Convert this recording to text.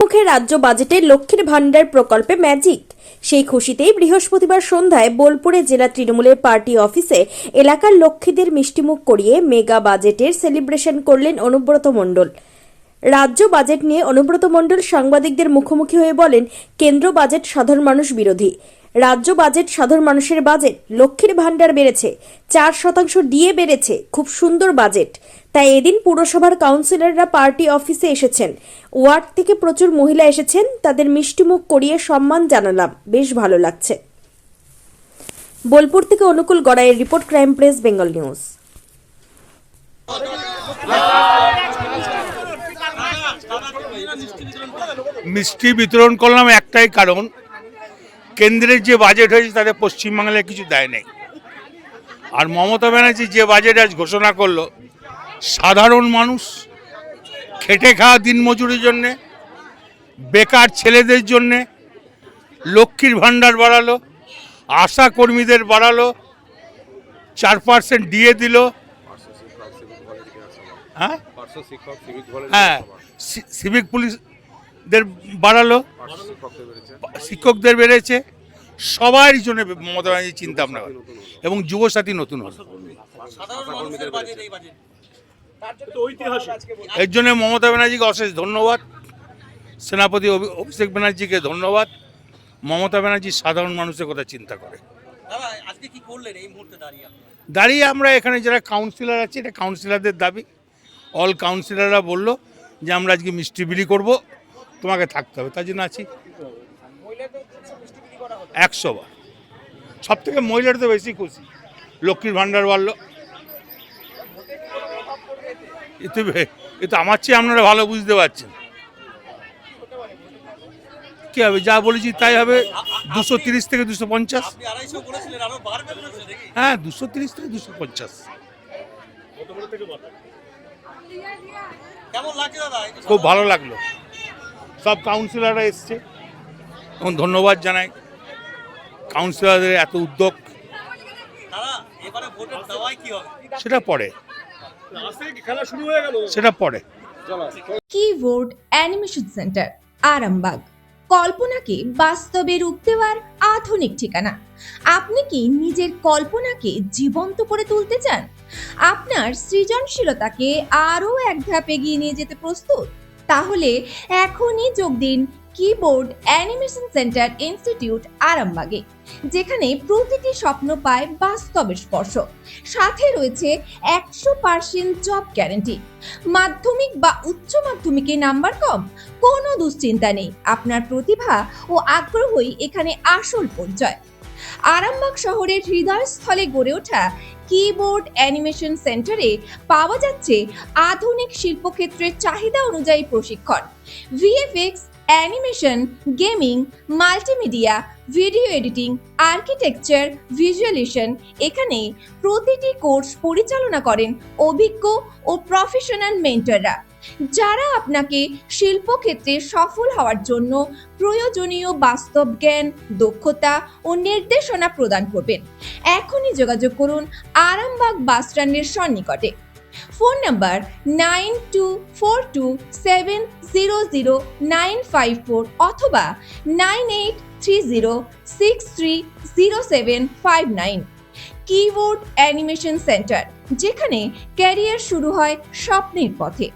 মুখে রাজ্য বাজেটে লক্ষ্মীর ভান্ডার প্রকল্পে ম্যাজিক। সেই খুশিতেই বৃহস্পতিবার সন্ধ্যায় বোলপুরে জেলা তৃণমূলের পার্টি অফিসে এলাকার লক্ষ্মীদের মিষ্টিমুখ করিয়ে মেগা বাজেটের সেলিব্রেশন করলেন অনুব্রত মণ্ডল। রাজ্য বাজেট নিয়ে অনুব্রত মণ্ডল সাংবাদিকদের মুখোমুখি হয়ে বলেন, কেন্দ্র বাজেট সাধারণ মানুষ বিরোধী। রাজ্য বাজেট সাধারণ মানুষের বাজেট। লক্ষ্মীর ভান্ডার বেড়েছে, 4% ডিএ বেড়েছে, খুব সুন্দর বাজেট। তাই এদিন পুরসভার কাউন্সিলররা পার্টি অফিসে এসেছেন। ওয়ার্ড থেকে প্রচুর মহিলা এসেছেন, তাদের মিষ্টিমুখ করিয়ে সম্মান জানালাম, বেশ ভালো লাগছে। বোলপুর থেকে অনুকূল গড়াইয়ের report, crime press Bengal news. মিষ্টি বিতরণ করলাম একটাই কারণ, কেন্দ্রের যে বাজেট হয়েছে তাতে পশ্চিমবাংলায় কিছু দেয় নেই। আর মমতা ব্যানার্জি যে বাজেট আজ ঘোষণা করলো, সাধারণ মানুষ, খেটে খাওয়া দিনমজুরের জন্যে, বেকার ছেলেদের জন্যে লক্ষ্মীর ভান্ডার বাড়ালো, আশা কর্মীদের বাড়ালো, 4% ডিএ দিল। হ্যাঁ, সিভিক পুলিশদের বাড়ালো, শিক্ষকদের বেড়েছে, সবার জন্য মমতা ব্যানার্জি চিন্তা ভাবনা করে। এবং যুবসাথী নতুন হল, এর জন্য মমতা ব্যানার্জিকে অশেষ ধন্যবাদ, সেনাপতি অভিষেক ব্যানার্জিকে ধন্যবাদ। মমতা ব্যানার্জি সাধারণ মানুষের কথা চিন্তা করে। দাঁড়িয়ে আমরা এখানে যারা কাউন্সিলর আছে, এটা কাউন্সিলরদের দাবি। অল কাউন্সিলররা বললো যে আমরা আজকে মিষ্টি বিলি করবো, তোমাকে থাকতে হবে, তার জন্য আছি। 100 বার। সব থেকে মহিলারা তো বেশি খুশি, লক্ষ্মীর ভান্ডার বাড়লো। এ তো আমার চেয়ে আপনারা ভালো বুঝতে পারছেন। কি হবে, যা বলেছি তাই হবে। 230 থেকে 250। হ্যাঁ, 230 থেকে 250। খুব ভালো লাগলো, সব কাউন্সিলররা এসছে এবং ধন্যবাদ জানাই কাউন্সিলরদের এত উদ্যোগ। সেটা পরে, সেটা পরে। Keyboard animation centre, Arambagh. কল্পনাকে বাস্তবে রূপ দেওয়ার আধুনিক ঠিকানা। আপনি কি নিজের কল্পনাকে জীবন্ত করে তুলতে চান? আপনার সৃজনশীলতাকে আরও এক ধাপ এগিয়ে নিয়ে যেতে প্রস্তুত? তাহলে এখনই যোগ দিন কিবোর্ড অ্যানিমেশন সেন্টার ইনস্টিটিউট, আরামবাগে, যেখানে প্রতিটি স্বপ্ন পায় বাস্তবের স্পর্শ। সাথে রয়েছে 100% জব গ্যারান্টি। মাধ্যমিক বা উচ্চ মাধ্যমিকে নাম্বার কম? কোনো দুশ্চিন্তা নেই, আপনার প্রতিভা ও আগ্রহই এখানে আসল পরিচয়। আরামবাগ শহরের হৃদয়স্থলে গড়ে ওঠা কিবোর্ড অ্যানিমেশন সেন্টারে পাওয়া যাচ্ছে আধুনিক শিল্পক্ষেত্রের চাহিদা অনুযায়ী প্রশিক্ষণ, VFX, animation, gaming, multimedia, video editing, architecture, visualization. এখানে প্রতিটি কোর্স পরিচালনা করেন অভিজ্ঞ ও প্রফেশনাল মেন্টররা, যারা আপনাকে শিল্পক্ষেত্রে সফল হওয়ার জন্য প্রয়োজনীয় বাস্তব জ্ঞান, দক্ষতা ও নির্দেশনা প্রদান করবেন। এখনই যোগাযোগ করুন আরামবাগ বাস স্ট্যান্ডের সন্নিকটে। ফোন নাম্বার 9242700954 অথবা 9830630759। কিবোর্ড অ্যানিমেশন সেন্টার, যেখানে ক্যারিয়ার শুরু হয় স্বপ্নের পথে।